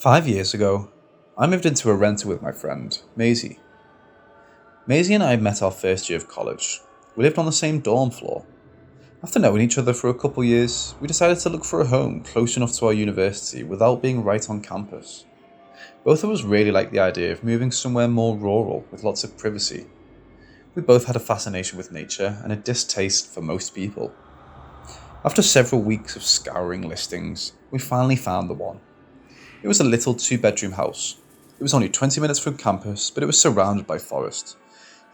5 years ago, I moved into a rental with my friend, Maisie. Maisie and I met our first year of college. We lived on the same dorm floor. After knowing each other for a couple years, we decided to look for a home close enough to our university without being right on campus. Both of us really liked the idea of moving somewhere more rural with lots of privacy. We both had a fascination with nature and a distaste for most people. After several weeks of scouring listings, we finally found the one. It was a little two-bedroom house. It was only 20 minutes from campus, but it was surrounded by forest.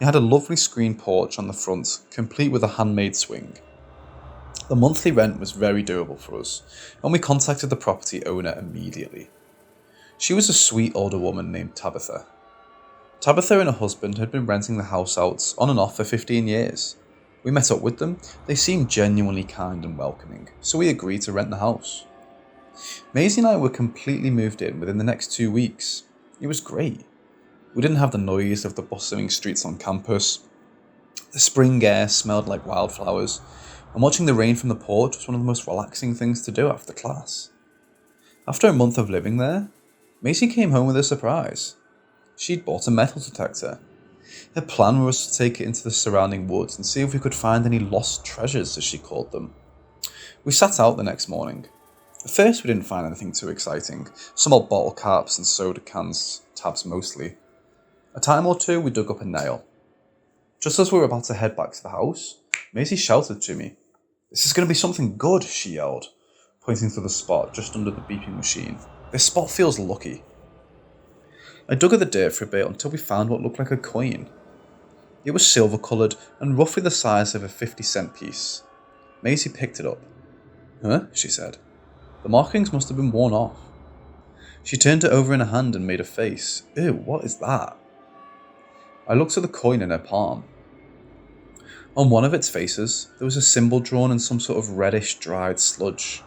It had a lovely screen porch on the front, complete with a handmade swing. The monthly rent was very doable for us, and we contacted the property owner immediately. She was a sweet older woman named Tabitha. Tabitha and her husband had been renting the house out on and off for 15 years. We met up with them. They seemed genuinely kind and welcoming, so we agreed to rent the house. Maisie and I were completely moved in within the next 2 weeks. It was great. We didn't have the noise of the bustling streets on campus. The spring air smelled like wildflowers, and watching the rain from the porch was one of the most relaxing things to do after class. After a month of living there, Maisie came home with a surprise. She'd bought a metal detector. Her plan was to take it into the surrounding woods and see if we could find any lost treasures, as she called them. We sat out the next morning. At first we didn't find anything too exciting, some old bottle caps and soda cans, tabs mostly. A time or two we dug up a nail. Just as we were about to head back to the house, Maisie shouted to me. "This is going to be something good," she yelled, pointing to the spot just under the beeping machine. "This spot feels lucky." I dug at the dirt for a bit until we found what looked like a coin. It was silver coloured and roughly the size of a 50-cent piece. Maisie picked it up. "Huh?" she said. The markings must have been worn off. She turned it over in her hand and made a face. "Ew, what is that?" I looked at the coin in her palm. On one of its faces, there was a symbol drawn in some sort of reddish dried sludge.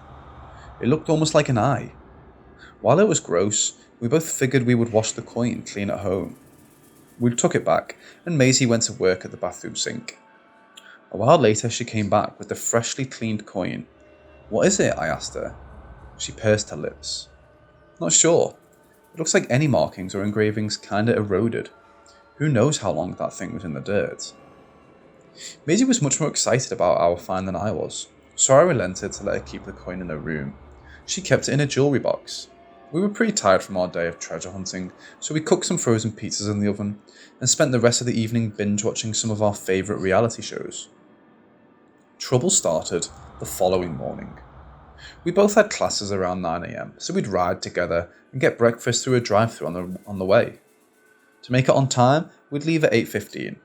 It looked almost like an eye. While it was gross, we both figured we would wash the coin clean at home. We took it back, and Maisie went to work at the bathroom sink. A while later, she came back with the freshly cleaned coin. "What is it?" I asked her. She pursed her lips. "Not sure. It looks like any markings or engravings kinda eroded. Who knows how long that thing was in the dirt?" Maisie was much more excited about our find than I was, so I relented to let her keep the coin in her room. She kept it in a jewellery box. We were pretty tired from our day of treasure hunting, so we cooked some frozen pizzas in the oven and spent the rest of the evening binge watching some of our favourite reality shows. Trouble started the following morning. We both had classes around 9 a.m, so we'd ride together and get breakfast through a drive-thru on the way. To make it on time, we'd leave at 8:15.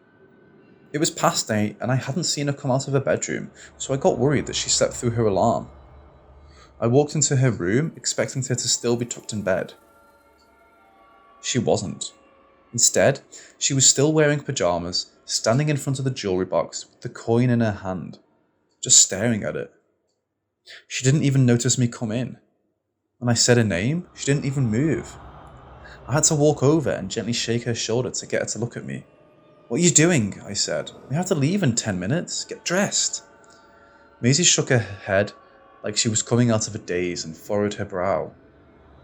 It was past 8 and I hadn't seen her come out of her bedroom, so I got worried that she slept through her alarm. I walked into her room expecting her to still be tucked in bed. She wasn't. Instead, she was still wearing pyjamas, standing in front of the jewellery box with the coin in her hand, just staring at it. She didn't even notice me come in. When I said her name, she didn't even move. I had to walk over and gently shake her shoulder to get her to look at me. "What are you doing?" I said. "We have to leave in 10 minutes. Get dressed." Maisie shook her head like she was coming out of a daze and furrowed her brow.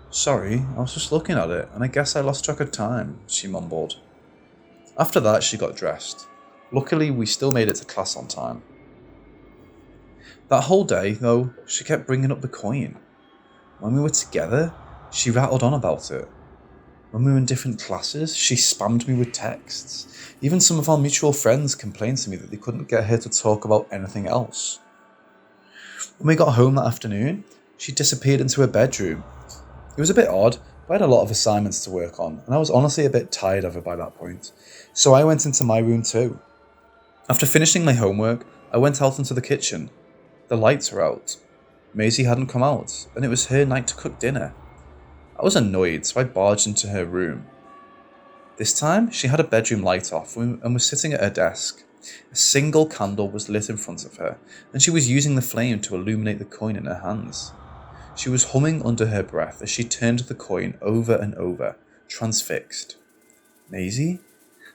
"Sorry, I was just looking at it, and I guess I lost track of time," she mumbled. After that, she got dressed. Luckily, we still made it to class on time. That whole day, though, she kept bringing up the coin. When we were together, she rattled on about it. When we were in different classes, she spammed me with texts. Even some of our mutual friends complained to me that they couldn't get her to talk about anything else. When we got home that afternoon, she disappeared into her bedroom. It was a bit odd, but I had a lot of assignments to work on, and I was honestly a bit tired of her by that point, so I went into my room too. After finishing my homework, I went out into the kitchen. The lights were out. Maisie hadn't come out, and it was her night to cook dinner. I was annoyed, so I barged into her room. This time, she had a bedroom light off and was sitting at her desk. A single candle was lit in front of her, and she was using the flame to illuminate the coin in her hands. She was humming under her breath as she turned the coin over and over, transfixed. "Maisie?"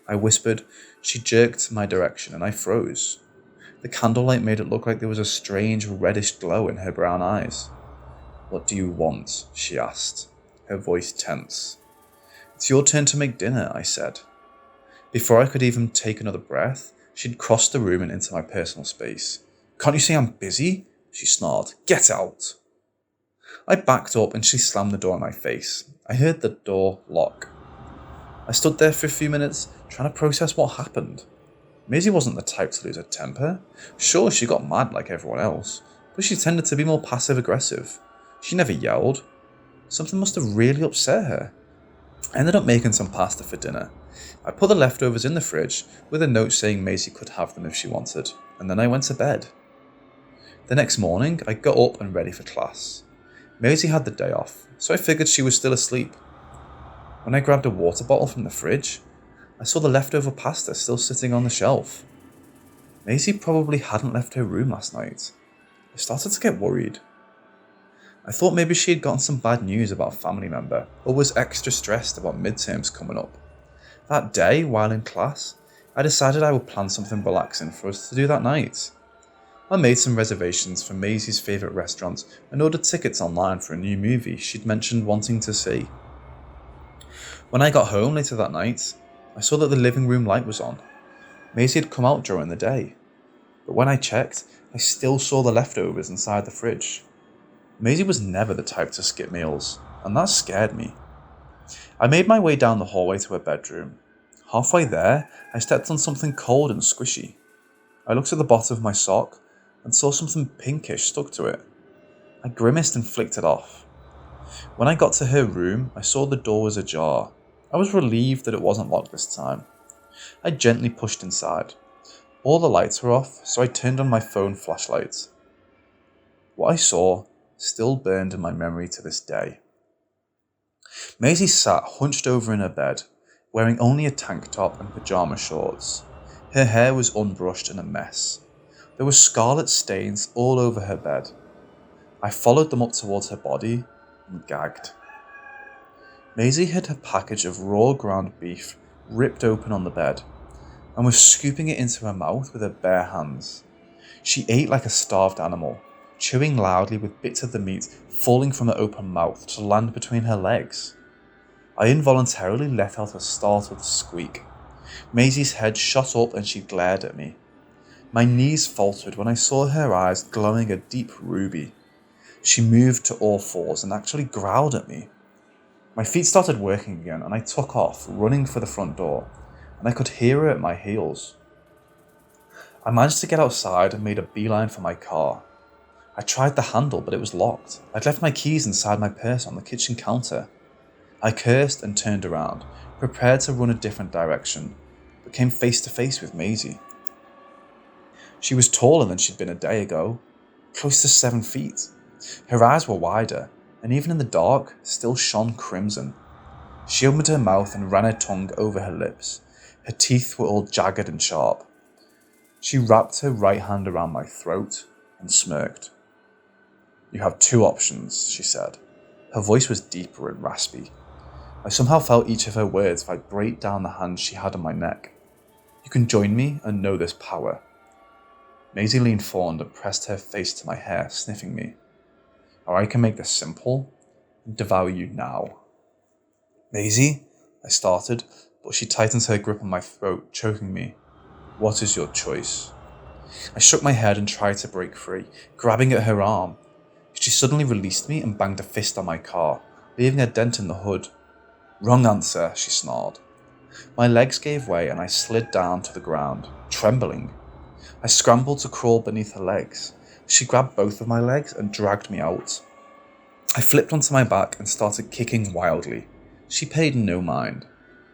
I whispered. She jerked my direction, and I froze. The candlelight made it look like there was a strange reddish glow in her brown eyes. "What do you want?" she asked. her voice tense. "It's your turn to make dinner," I said. Before I could even take another breath, she'd crossed the room and into my personal space. "Can't you see I'm busy?" she snarled. "Get out!" I backed up and she slammed the door in my face. I heard the door lock. I stood there for a few minutes, trying to process what happened. Maisie wasn't the type to lose her temper. Sure, she got mad like everyone else, but she tended to be more passive-aggressive. She never yelled. Something must have really upset her. I ended up making some pasta for dinner. I put the leftovers in the fridge with a note saying Maisie could have them if she wanted, and then I went to bed. The next morning, I got up and ready for class. Maisie had the day off, so I figured she was still asleep. When I grabbed a water bottle from the fridge, I saw the leftover pasta still sitting on the shelf. Maisie probably hadn't left her room last night. I started to get worried. I thought maybe she had gotten some bad news about a family member, or was extra stressed about midterms coming up. That day, while in class, I decided I would plan something relaxing for us to do that night. I made some reservations for Maisie's favourite restaurant and ordered tickets online for a new movie she'd mentioned wanting to see. When I got home later that night, I saw that the living room light was on. Maisie had come out during the day, but when I checked, I still saw the leftovers inside the fridge. Maisie was never the type to skip meals, and that scared me. I made my way down the hallway to her bedroom. Halfway there, I stepped on something cold and squishy. I looked at the bottom of my sock and saw something pinkish stuck to it. I grimaced and flicked it off. When I got to her room, I saw the door was ajar. I was relieved that it wasn't locked this time. I gently pushed inside. All the lights were off, so I turned on my phone flashlight. What I saw still burned in my memory to this day. Maisie sat hunched over in her bed, wearing only a tank top and pyjama shorts. Her hair was unbrushed and a mess. There were scarlet stains all over her bed. I followed them up towards her body and gagged. Maisie had her package of raw ground beef ripped open on the bed and was scooping it into her mouth with her bare hands. She ate like a starved animal, chewing loudly with bits of the meat falling from her open mouth to land between her legs. I involuntarily let out a startled squeak. Maisie's head shot up and she glared at me. My knees faltered when I saw her eyes glowing a deep ruby. She moved to all fours and actually growled at me. My feet started working again and I took off, running for the front door, and I could hear her at my heels. I managed to get outside and made a beeline for my car. I tried the handle, but it was locked. I'd left my keys inside my purse on the kitchen counter. I cursed and turned around, prepared to run a different direction, but came face to face with Maisie. She was taller than she'd been a day ago, close to 7 feet. Her eyes were wider, and even in the dark, still shone crimson. She opened her mouth and ran her tongue over her lips. Her teeth were all jagged and sharp. She wrapped her right hand around my throat and smirked. "You have 2 options," she said. Her voice was deeper and raspy. I somehow felt each of her words vibrate down the hand she had on my neck. "You can join me and know this power." Maisie leaned forward and pressed her face to my hair, sniffing me. "Or I can make this simple and devour you now." "Maisie?" I started, but she tightened her grip on my throat, choking me. "What is your choice?" I shook my head and tried to break free, grabbing at her arm. She suddenly released me and banged a fist on my car, leaving a dent in the hood. "Wrong answer," she snarled. My legs gave way and I slid down to the ground, trembling. I scrambled to crawl beneath her legs. She grabbed both of my legs and dragged me out. I flipped onto my back and started kicking wildly. She paid no mind,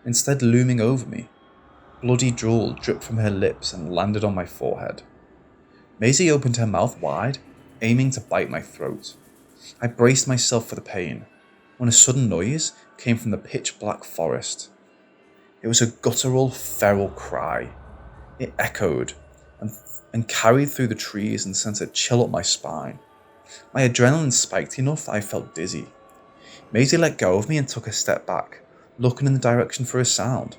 instead looming over me. Bloody drool dripped from her lips and landed on my forehead. Maisie opened her mouth wide, aiming to bite my throat. I braced myself for the pain, when a sudden noise came from the pitch-black forest. It was a guttural, feral cry. It echoed and carried through the trees and sent a chill up my spine. My adrenaline spiked enough that I felt dizzy. Maisie let go of me and took a step back, looking in the direction for a sound.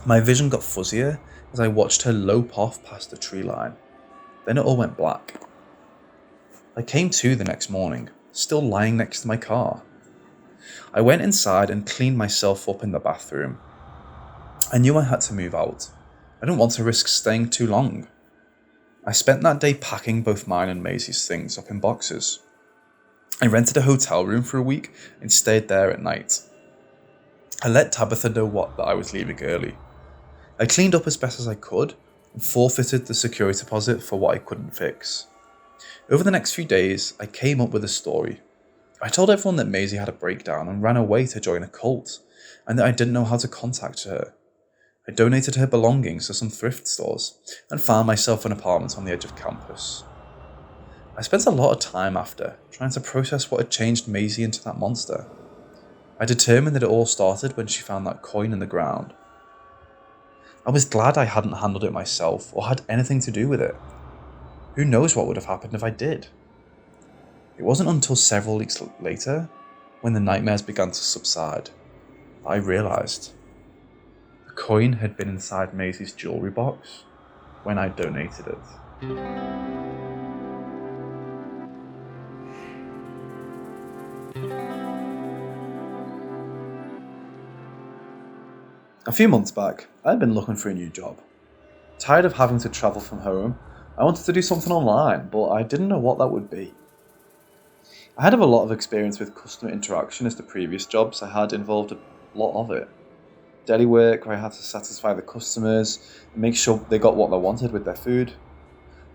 My vision got fuzzier as I watched her lope off past the tree line. Then it all went black. I came to the next morning, still lying next to my car. I went inside and cleaned myself up in the bathroom. I knew I had to move out. I didn't want to risk staying too long. I spent that day packing both mine and Maisie's things up in boxes. I rented a hotel room for a week and stayed there at night. I let Tabitha know that I was leaving early. I cleaned up as best as I could and forfeited the security deposit for what I couldn't fix. Over the next few days, I came up with a story. I told everyone that Maisie had a breakdown and ran away to join a cult, and that I didn't know how to contact her. I donated her belongings to some thrift stores and found myself an apartment on the edge of campus. I spent a lot of time after trying to process what had changed Maisie into that monster. I determined that it all started when she found that coin in the ground. I was glad I hadn't handled it myself or had anything to do with it. Who knows what would have happened if I did? It wasn't until several weeks later, when the nightmares began to subside, that I realised the coin had been inside Maisie's jewellery box when I donated it. A few months back, I had been looking for a new job. Tired of having to travel from home, I wanted to do something online, but I didn't know what that would be. I had a lot of experience with customer interaction as the previous jobs I had involved a lot of it. Deli work where I had to satisfy the customers and make sure they got what they wanted with their food.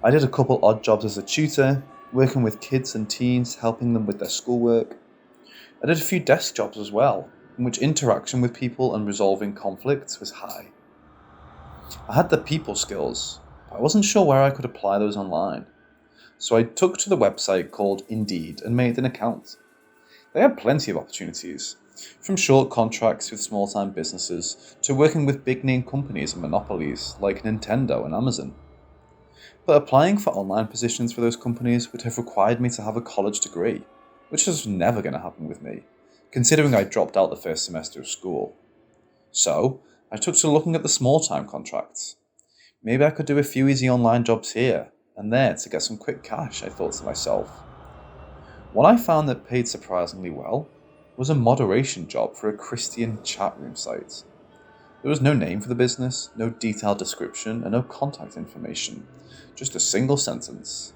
I did a couple odd jobs as a tutor, working with kids and teens, helping them with their schoolwork. I did a few desk jobs as well, in which interaction with people and resolving conflicts was high. I had the people skills, but I wasn't sure where I could apply those online. So I took to the website called Indeed and made an account. They had plenty of opportunities, from short contracts with small-time businesses to working with big-name companies and monopolies like Nintendo and Amazon. But applying for online positions for those companies would have required me to have a college degree, which was never going to happen with me, considering I dropped out the first semester of school. So I took to looking at the small-time contracts. Maybe I could do a few easy online jobs here and there to get some quick cash, I thought to myself. One I found that paid surprisingly well was a moderation job for a Christian chat room site. There was no name for the business, no detailed description, and no contact information, just a single sentence.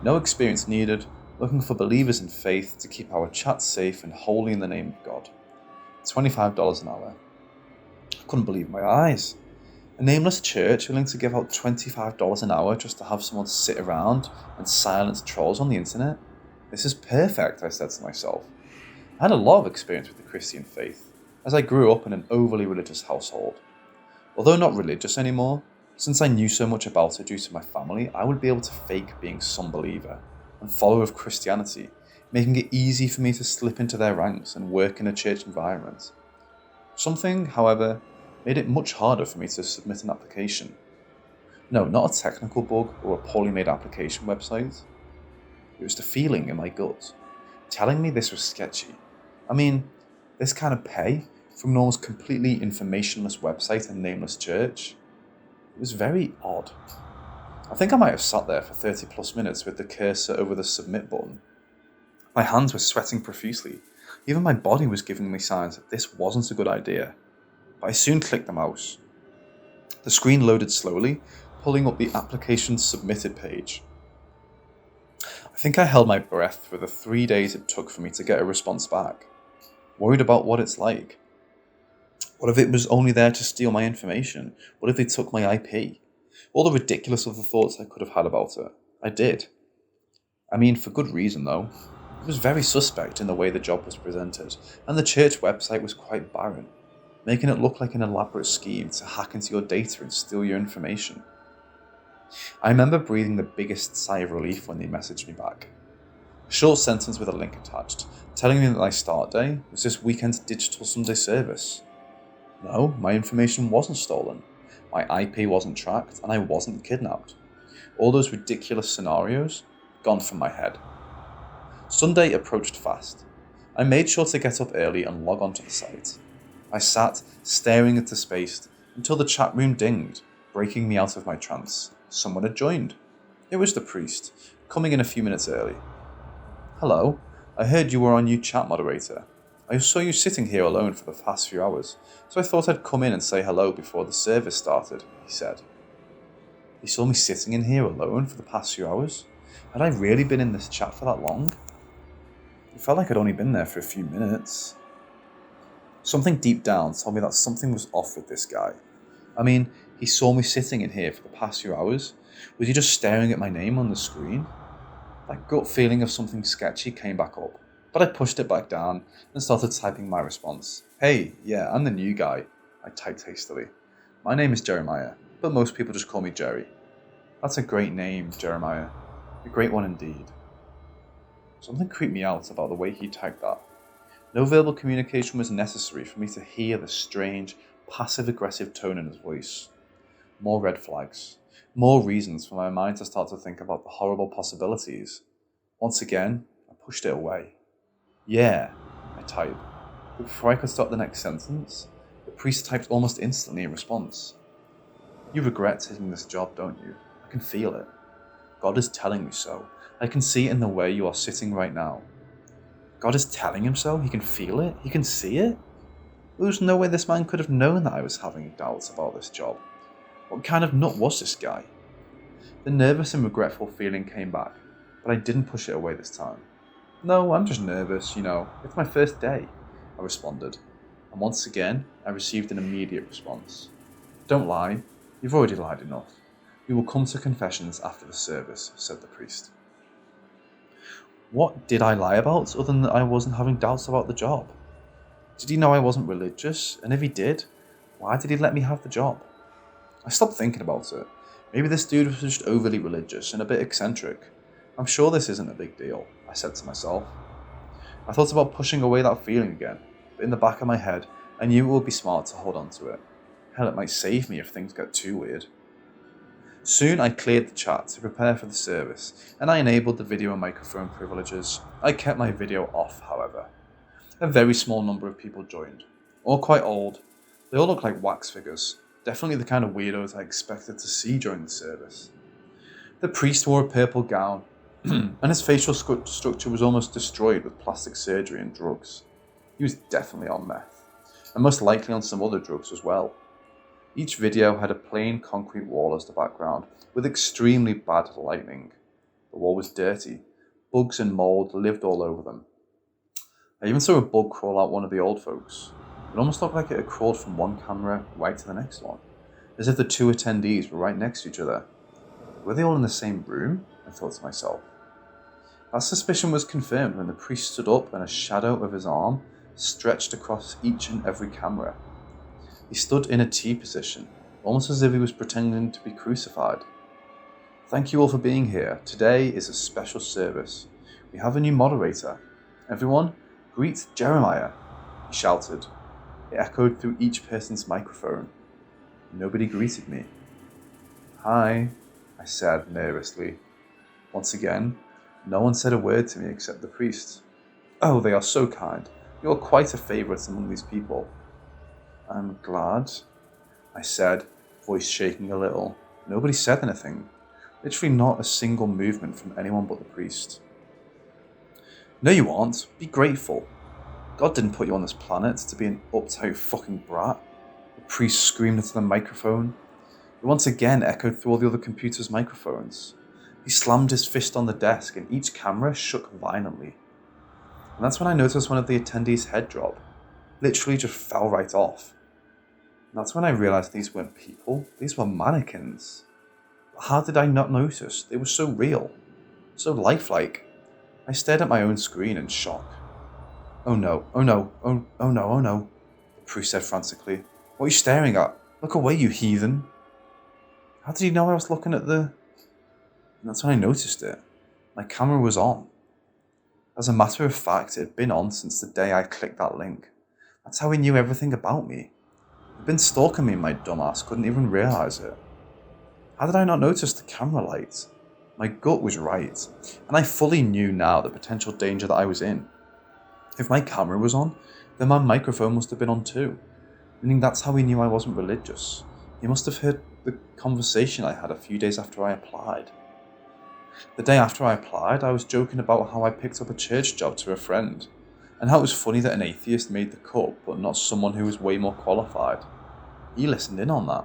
No experience needed, looking for believers in faith to keep our chat safe and holy in the name of God. $25 an hour. I couldn't believe my eyes. A nameless church willing to give out $25 an hour just to have someone sit around and silence trolls on the internet? This is perfect, I said to myself. I had a lot of experience with the Christian faith, as I grew up in an overly religious household. Although not religious anymore, since I knew so much about it due to my family, I would be able to fake being some believer and follower of Christianity, making it easy for me to slip into their ranks and work in a church environment. Something, however, made it much harder for me to submit an application. No, not a technical bug or a poorly made application website. It was the feeling in my gut, telling me this was sketchy. I mean, this kind of pay from an almost completely informationless website and nameless church. It was very odd. I think I might have sat there for 30 plus minutes with the cursor over the submit button. My hands were sweating profusely. Even my body was giving me signs that this wasn't a good idea. But I soon clicked the mouse. The screen loaded slowly, pulling up the application submitted page. I think I held my breath for the 3 days it took for me to get a response back. Worried about what it's like. What if it was only there to steal my information? What if they took my IP? All the ridiculous other thoughts I could have had about it. I did. I mean, for good reason though. It was very suspect in the way the job was presented, and the church website was quite barren, making it look like an elaborate scheme to hack into your data and steal your information. I remember breathing the biggest sigh of relief when they messaged me back. A short sentence with a link attached, telling me that my start day was this weekend's digital Sunday service. No, my information wasn't stolen, my IP wasn't tracked, and I wasn't kidnapped. All those ridiculous scenarios, gone from my head. Sunday approached fast. I made sure to get up early and log onto the site. I sat, staring into space, until the chat room dinged, breaking me out of my trance. Someone had joined. It was the priest, coming in a few minutes early. Hello, I heard you were our new chat moderator. I saw you sitting here alone for the past few hours, so I thought I'd come in and say hello before the service started, he said. He saw me sitting in here alone for the past few hours? Had I really been in this chat for that long? It felt like I'd only been there for a few minutes. Something deep down told me that something was off with this guy. I mean, he saw me sitting in here for the past few hours. Was he just staring at my name on the screen? That gut feeling of something sketchy came back up, but I pushed it back down and started typing my response. Hey, yeah, I'm the new guy, I typed hastily. My name is Jeremiah, but most people just call me Jerry. That's a great name, Jeremiah. A great one indeed. Something creeped me out about the way he typed that. No verbal communication was necessary for me to hear the strange, passive-aggressive tone in his voice. More red flags. More reasons for my mind to start to think about the horrible possibilities. Once again, I pushed it away. Yeah, I typed. But before I could start the next sentence, the priest typed almost instantly in response. You regret taking this job, don't you? I can feel it. God is telling me so. I can see it in the way you are sitting right now. God is telling him so? He can feel it? He can see it? There was no way this man could have known that I was having doubts about this job. What kind of nut was this guy? The nervous and regretful feeling came back, but I didn't push it away this time. No, I'm just nervous, it's my first day, I responded. And once again, I received an immediate response. Don't lie, you've already lied enough. We will come to confessions after the service, said the priest. What did I lie about other than that I wasn't having doubts about the job? Did he know I wasn't religious? And if he did, why did he let me have the job? I stopped thinking about it. Maybe this dude was just overly religious and a bit eccentric. I'm sure this isn't a big deal, I said to myself. I thought about pushing away that feeling again, but in the back of my head, I knew it would be smart to hold on to it. Hell, it might save me if things get too weird. Soon I cleared the chat to prepare for the service, and I enabled the video and microphone privileges. I kept my video off, however. A very small number of people joined, all quite old. They all looked like wax figures, definitely the kind of weirdos I expected to see during the service. The priest wore a purple gown, and his facial structure was almost destroyed with plastic surgery and drugs. He was definitely on meth, and most likely on some other drugs as well. Each video had a plain concrete wall as the background, with extremely bad lighting. The wall was dirty. Bugs and mold lived all over them. I even saw a bug crawl out one of the old folks. It almost looked like it had crawled from one camera right to the next one, as if the two attendees were right next to each other. Were they all in the same room? I thought to myself. That suspicion was confirmed when the priest stood up and a shadow of his arm stretched across each and every camera. He stood in a T position, almost as if he was pretending to be crucified. Thank you all for being here. Today is a special service. We have a new moderator. Everyone, greet Jeremiah, he shouted. It echoed through each person's microphone. Nobody greeted me. Hi, I said nervously. Once again, no one said a word to me except the priest. Oh, they are so kind. You are quite a favourite among these people. I'm glad, I said, voice shaking a little. Nobody said anything. Literally not a single movement from anyone but the priest. No, you aren't. Be grateful. God didn't put you on this planet to be an uptight fucking brat. The priest screamed into the microphone. It once again echoed through all the other computers' microphones. He slammed his fist on the desk and each camera shook violently. And that's when I noticed one of the attendees' head drop. Literally just fell right off. And that's when I realized these weren't people, these were mannequins. How did I not notice? They were so real, so lifelike. I stared at my own screen in shock. Oh no, oh no, oh no, oh no, the priest said frantically. What are you staring at? Look away, you heathen. How did he know I was looking at the... And that's when I noticed it. My camera was on. As a matter of fact, it had been on since the day I clicked that link. That's how he knew everything about me. He'd been stalking me, my dumbass couldn't even realize it. How did I not notice the camera light? My gut was right, and I fully knew now the potential danger that I was in. If my camera was on, then my microphone must have been on too, meaning that's how he knew I wasn't religious. He must have heard the conversation I had a few days after I applied. The day after I applied, I was joking about how I picked up a church job to a friend, and how it was funny that an atheist made the cut, but not someone who was way more qualified. He listened in on that,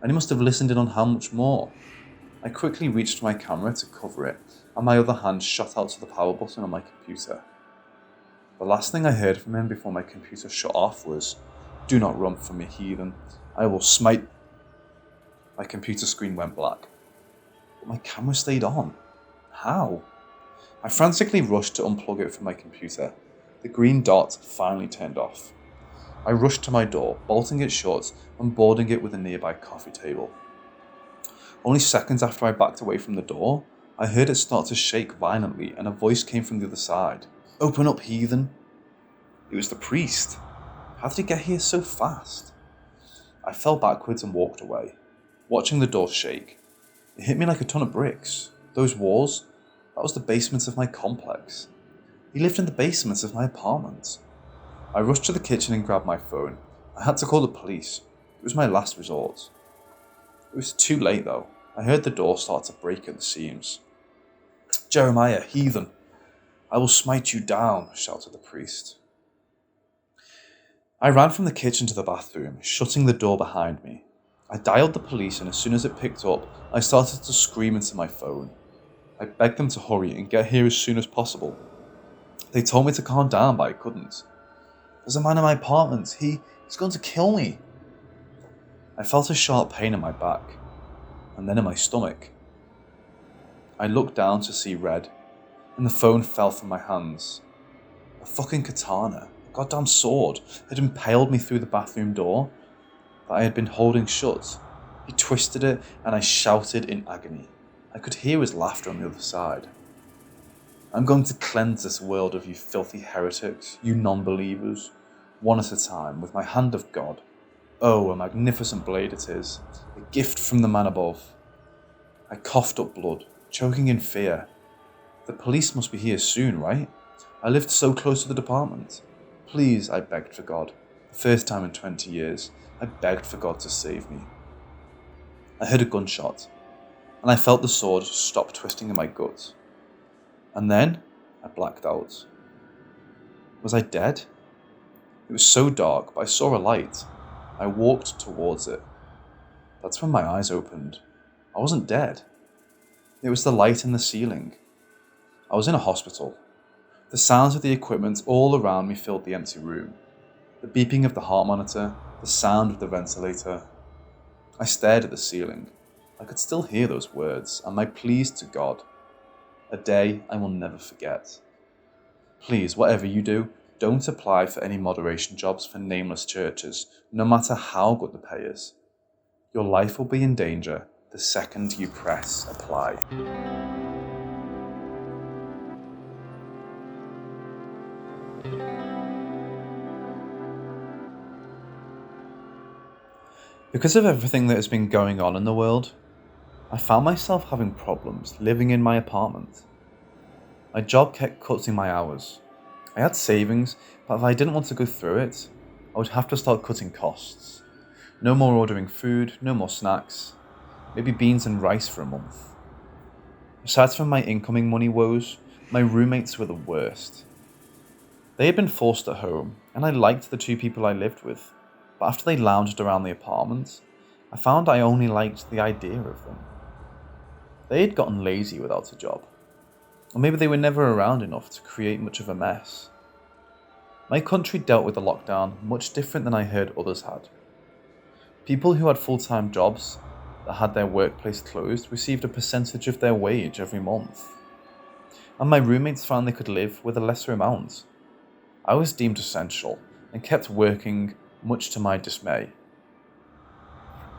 and he must have listened in on how much more. I quickly reached for my camera to cover it, and my other hand shot out to the power button on my computer. The last thing I heard from him before my computer shut off was, "Do not run from me, heathen. I will smite." My computer screen went black, but my camera stayed on. How? I frantically rushed to unplug it from my computer. The green dot finally turned off. I rushed to my door, bolting it shut and boarding it with a nearby coffee table. Only seconds after I backed away from the door, I heard it start to shake violently and a voice came from the other side. "Open up, heathen." It was the priest. How did he get here so fast? I fell backwards and walked away, watching the door shake. It hit me like a ton of bricks. Those walls, that was the basement of my complex. He lived in the basement of my apartment. I rushed to the kitchen and grabbed my phone. I had to call the police. It was my last resort. It was too late though. I heard the door start to break at the seams. "Jeremiah, heathen, I will smite you down," shouted the priest. I ran from the kitchen to the bathroom, shutting the door behind me. I dialed the police and as soon as it picked up, I started to scream into my phone. I begged them to hurry and get here as soon as possible. They told me to calm down, but I couldn't. "There's a man in my apartment. He's going to kill me." I felt a sharp pain in my back, and then in my stomach. I looked down to see red, and the phone fell from my hands. A fucking katana, a goddamn sword, had impaled me through the bathroom door that I had been holding shut. He twisted it, and I shouted in agony. I could hear his laughter on the other side. "I'm going to cleanse this world of you filthy heretics, you non-believers, one at a time, with my hand of God. Oh, a magnificent blade it is, a gift from the man above." I coughed up blood, choking in fear. The police must be here soon, right? I lived so close to the department. Please, I begged for God. The first time in 20 years, I begged for God to save me. I heard a gunshot, and I felt the sword stop twisting in my gut. And then, I blacked out. Was I dead? It was so dark, but I saw a light. I walked towards it. That's when my eyes opened. I wasn't dead. It was the light in the ceiling. I was in a hospital. The sounds of the equipment all around me filled the empty room. The beeping of the heart monitor, the sound of the ventilator. I stared at the ceiling. I could still hear those words and my pleas to God. A day I will never forget. Please, whatever you do, don't apply for any moderation jobs for nameless churches, no matter how good the pay is. Your life will be in danger the second you press apply. Because of everything that has been going on in the world, I found myself having problems living in my apartment. My job kept cutting my hours. I had savings, but if I didn't want to go through it, I would have to start cutting costs. No more ordering food, no more snacks, maybe beans and rice for a month. Aside from my incoming money woes, my roommates were the worst. They had been forced at home, and I liked the two people I lived with, but after they lounged around the apartment, I found I only liked the idea of them. They had gotten lazy without a job, or maybe they were never around enough to create much of a mess. My country dealt with the lockdown much different than I heard others had. People who had full-time jobs that had their workplace closed received a percentage of their wage every month. And my roommates found they could live with a lesser amount. I was deemed essential and kept working, much to my dismay.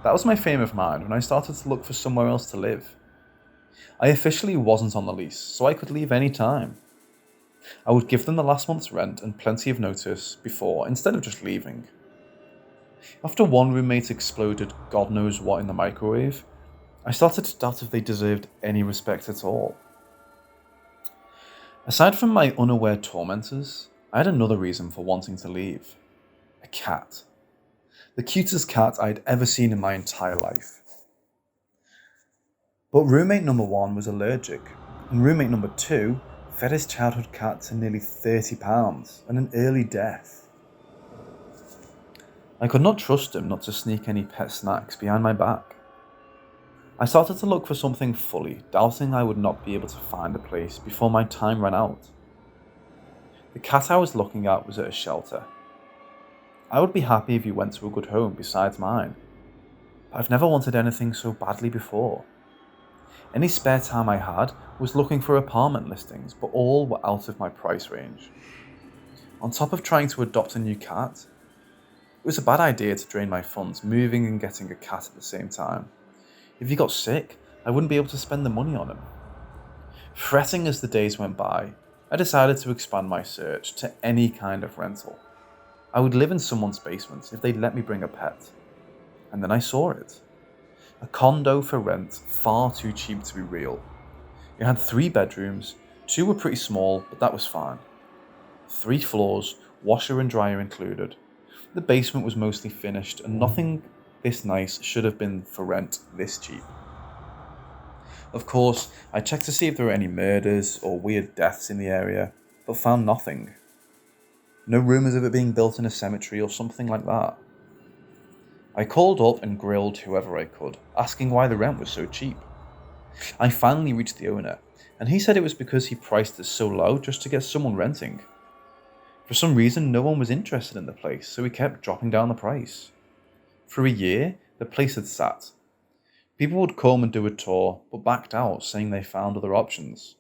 That was my frame of mind when I started to look for somewhere else to live. I officially wasn't on the lease, so I could leave any time. I would give them the last month's rent and plenty of notice before, instead of just leaving. After one roommate exploded God knows what in the microwave, I started to doubt if they deserved any respect at all. Aside from my unaware tormentors, I had another reason for wanting to leave. A cat. The cutest cat I'd ever seen in my entire life. But roommate number 1 was allergic, and roommate number 2 fed his childhood cat to nearly £30 and an early death. I could not trust him not to sneak any pet snacks behind my back. I started to look for something fully, doubting I would not be able to find a place before my time ran out. The cat I was looking at was at a shelter. I would be happy if he went to a good home besides mine, but I've never wanted anything so badly before. Any spare time I had was looking for apartment listings, but all were out of my price range. On top of trying to adopt a new cat, it was a bad idea to drain my funds moving and getting a cat at the same time. If he got sick, I wouldn't be able to spend the money on him. Fretting as the days went by, I decided to expand my search to any kind of rental. I would live in someone's basement if they'd let me bring a pet. And then I saw it. A condo for rent, far too cheap to be real. It had 3 bedrooms, 2 were pretty small, but that was fine. 3 floors, washer and dryer included. The basement was mostly finished, and nothing this nice should have been for rent this cheap. Of course, I checked to see if there were any murders or weird deaths in the area, but found nothing. No rumours of it being built in a cemetery or something like that. I called up and grilled whoever I could, asking why the rent was so cheap. I finally reached the owner, and he said it was because he priced it so low just to get someone renting. For some reason, no one was interested in the place, so he kept dropping down the price. For a year, the place had sat. People would come and do a tour, but backed out, saying they found other options.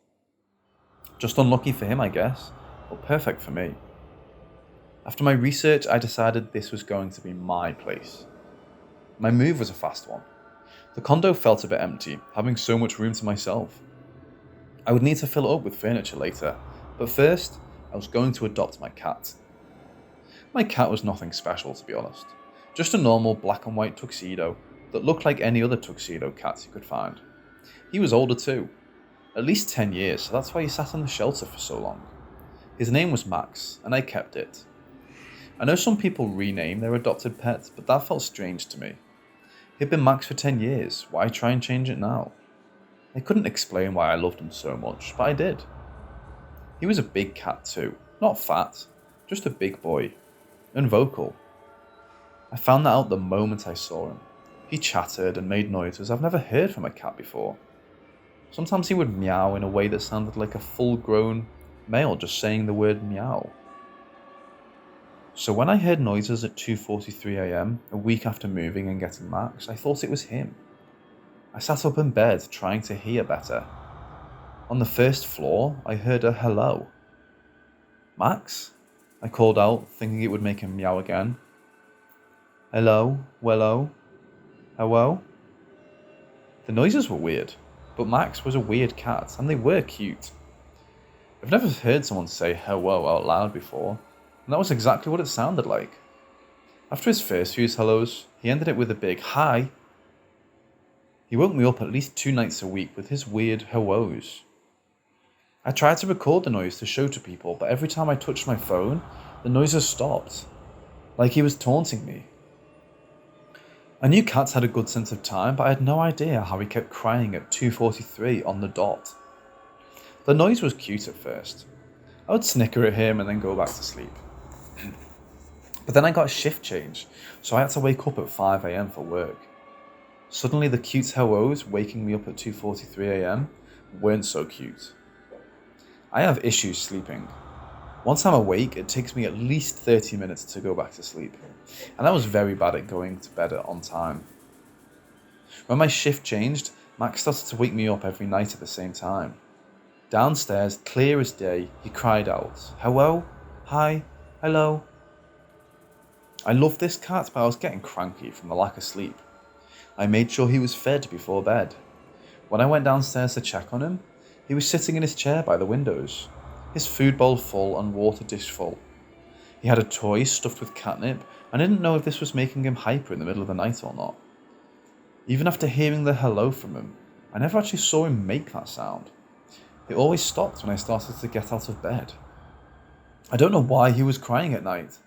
Just unlucky for him, I guess, but perfect for me. After my research, I decided this was going to be my place. My move was a fast one. The condo felt a bit empty, having so much room to myself. I would need to fill it up with furniture later, but first, I was going to adopt my cat. My cat was nothing special, to be honest. Just a normal black and white tuxedo that looked like any other tuxedo cats you could find. He was older too, at least 10 years, so that's why he sat in the shelter for so long. His name was Max, and I kept it. I know some people rename their adopted pets, but that felt strange to me. He'd been Max for 10 years, why try and change it now? I couldn't explain why I loved him so much, but I did. He was a big cat too, not fat, just a big boy, and vocal. I found that out the moment I saw him. He chattered and made noises I've never heard from a cat before. Sometimes he would meow in a way that sounded like a full-grown male just saying the word meow. So when I heard noises at 2:43 AM, a week after moving and getting Max, I thought it was him. I sat up in bed trying to hear better. On the first floor, I heard a hello. Max? I called out, thinking it would make him meow again. Hello, wello, hello? The noises were weird, but Max was a weird cat, and they were cute. I've never heard someone say hello out loud before, and that was exactly what it sounded like. After his first few hellos, he ended it with a big hi. He woke me up at least 2 nights a week with his weird hellos. I tried to record the noise to show to people, but every time I touched my phone, the noises stopped, like he was taunting me. I knew cats had a good sense of time, but I had no idea how he kept crying at 2:43 on the dot. The noise was cute at first. I would snicker at him and then go back to sleep. But then I got a shift change, so I had to wake up at 5 AM for work. Suddenly the cute hellos waking me up at 2:43 AM weren't so cute. I have issues sleeping. Once I'm awake, it takes me at least 30 minutes to go back to sleep, and I was very bad at going to bed on time. When my shift changed, Max started to wake me up every night at the same time. Downstairs, clear as day, he cried out, hello, hi, hello. I loved this cat, but I was getting cranky from the lack of sleep. I made sure he was fed before bed. When I went downstairs to check on him, he was sitting in his chair by the windows, his food bowl full and water dish full. He had a toy stuffed with catnip, and I didn't know if this was making him hyper in the middle of the night or not. Even after hearing the hello from him, I never actually saw him make that sound. It always stopped when I started to get out of bed. I don't know why he was crying at night.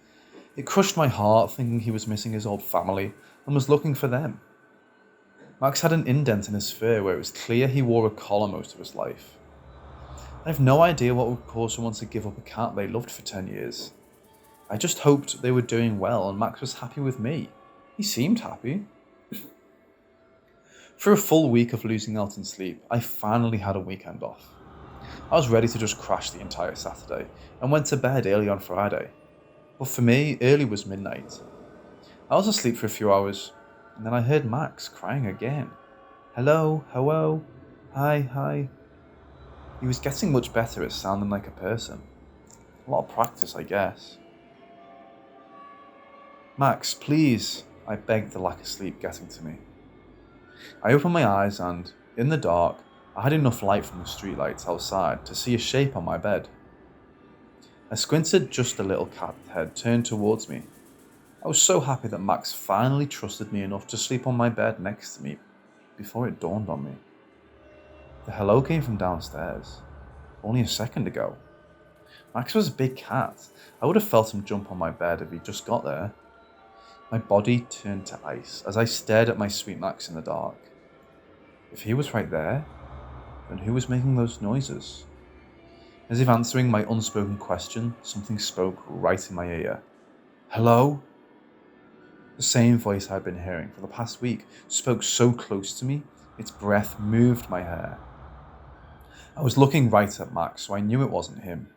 It crushed my heart thinking he was missing his old family and was looking for them. Max had an indent in his fur where it was clear he wore a collar most of his life. I have no idea what would cause someone to give up a cat they loved for 10 years. I just hoped they were doing well and Max was happy with me. He seemed happy. For a full week of losing out on sleep, I finally had a weekend off. I was ready to just crash the entire Saturday and went to bed early on Friday. But for me, early was midnight. I was asleep for a few hours, and then I heard Max crying again. Hello, hello, hi, hi. He was getting much better at sounding like a person. A lot of practice, I guess. Max, please, I begged, the lack of sleep getting to me. I opened my eyes and, in the dark, I had enough light from the streetlights outside to see a shape on my bed. I squinted just a little cat head turned towards me. I was so happy that Max finally trusted me enough to sleep on my bed next to me before it dawned on me. The hello came from downstairs, only a second ago. Max was a big cat. I would have felt him jump on my bed if he just got there. My body turned to ice as I stared at my sweet Max in the dark. If he was right there, then who was making those noises? As if answering my unspoken question, something spoke right in my ear. Hello? The same voice I'd been hearing for the past week spoke so close to me, its breath moved my hair. I was looking right at Max, so I knew it wasn't him.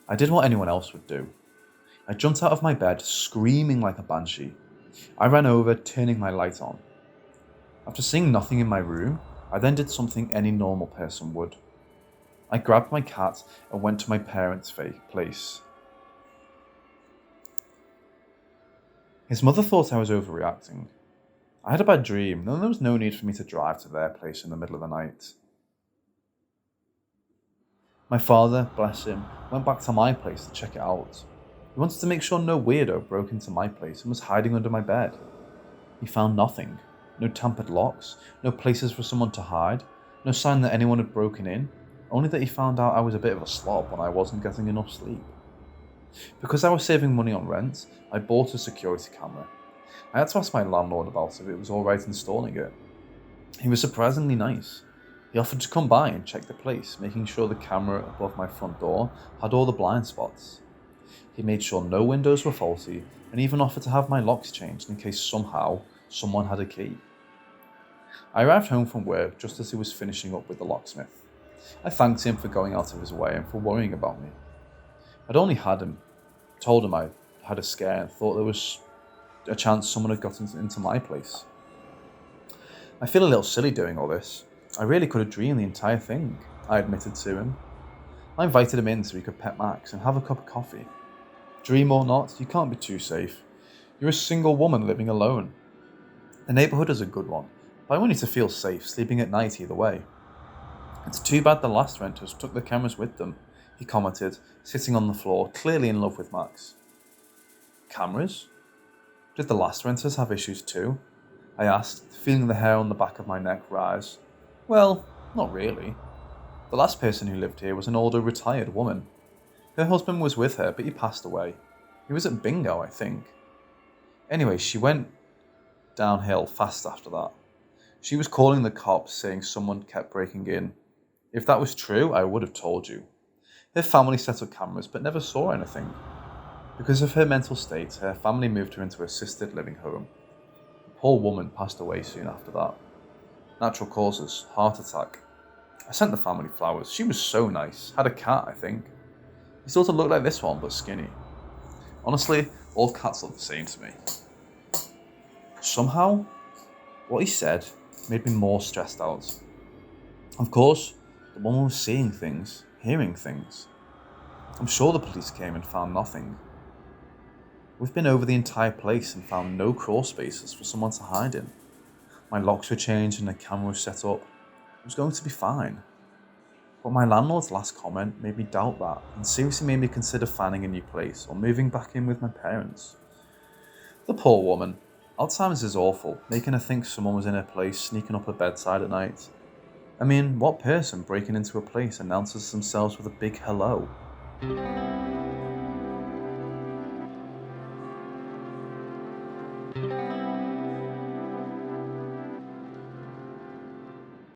I did what anyone else would do. I jumped out of my bed, screaming like a banshee. I ran over, turning my light on. After seeing nothing in my room, I then did something any normal person would. I grabbed my cat and went to my parents' place. His mother thought I was overreacting. I had a bad dream, and there was no need for me to drive to their place in the middle of the night. My father, bless him, went back to my place to check it out. He wanted to make sure no weirdo broke into my place and was hiding under my bed. He found nothing. No tampered locks, no places for someone to hide, no sign that anyone had broken in, only that he found out I was a bit of a slob when I wasn't getting enough sleep. Because I was saving money on rent, I bought a security camera. I had to ask my landlord about if it was alright installing it. He was surprisingly nice. He offered to come by and check the place, making sure the camera above my front door had all the blind spots. He made sure no windows were faulty and even offered to have my locks changed in case somehow someone had a key. I arrived home from work just as he was finishing up with the locksmith. I thanked him for going out of his way and for worrying about me. I'd only told him I had a scare and thought there was a chance someone had gotten into my place. I feel a little silly doing all this. I really could have dreamed the entire thing, I admitted to him. I invited him in so he could pet Max and have a cup of coffee. Dream or not, you can't be too safe. You're a single woman living alone. The neighbourhood is a good one, but I want you to feel safe sleeping at night either way. It's too bad the last renters took the cameras with them, he commented, sitting on the floor, clearly in love with Max. Cameras? Did the last renters have issues too? I asked, feeling the hair on the back of my neck rise. Well, not really. The last person who lived here was an older, retired woman. Her husband was with her, but he passed away. He was at bingo, I think. Anyway, she went downhill fast after that. She was calling the cops, saying someone kept breaking in. If that was true, I would have told you. Her family set up cameras, but never saw anything. Because of her mental state, her family moved her into an assisted living home. The poor woman passed away soon after that. Natural causes, heart attack. I sent the family flowers. She was so nice. Had a cat, I think. He sort of looked like this one, but skinny. Honestly, all cats look the same to me. Somehow, what he said made me more stressed out. Of course, the woman was seeing things, hearing things. I'm sure the police came and found nothing. We've been over the entire place and found no crawl spaces for someone to hide in. My locks were changed and the camera was set up. It was going to be fine. But my landlord's last comment made me doubt that and seriously made me consider finding a new place or moving back in with my parents. The poor woman. Alzheimer's is awful, making her think someone was in her place, sneaking up her bedside at night. I mean, what person breaking into a place announces themselves with a big hello?